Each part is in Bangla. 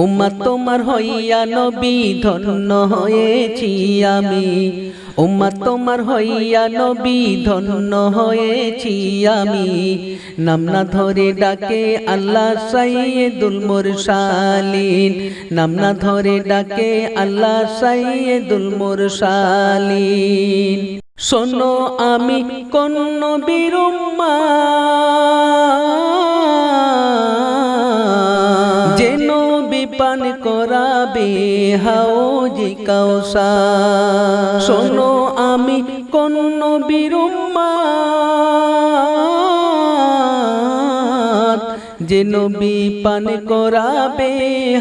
উম্মত তোমার হইয়া নবী ধন্য হয়েছি আমি, উম্মত তোমার হইয়া নবী ধন্য হয়েছি আমি। নাম না ধরে ডাকে আল্লাহ সাইয়্যিদুল মুরসালিন, নাম না ধরে ডাকে আল্লাহ সাইয়্যিদুল মুরসালিন। শোনো আমি কোন নবীর উম্মত, যে নবী পান করাবে হাউজি কাউসার। শোনো আমি কোন নবীর উম্মত, যে নবী পান করাবে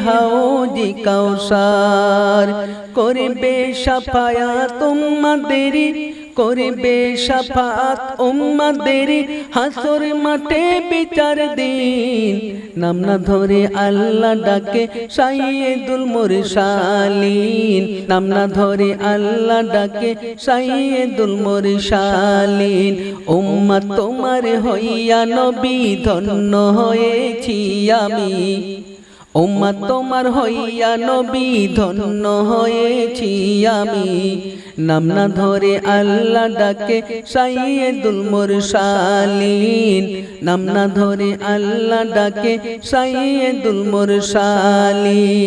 হাউজি কাউসার। করবে শাফায়াত উম্মতেরি, করবে শাফাত উম্মতেরি হাসর মাঠে বিচার দিন। নাম না ধরে আল্লাহ ডাকে সাইয়্যিদুল মুরসালিন, নাম না ধরে আল্লাহ ডাকে সাইয়্যিদুল মুরসালিন। উম্মত তোমার হইয়া নবী ধন্য হয়েছি আমি, উম্মত তোমার হইয়া নবী ধন্য হয়েছি আমি। নাম না ধরে আল্লাহ ডাকে সাইয়্যিদুল মুরসালিন, নাম না ধরে আল্লাহ ডাকে সাইয়্যিদুল মুরসালিন।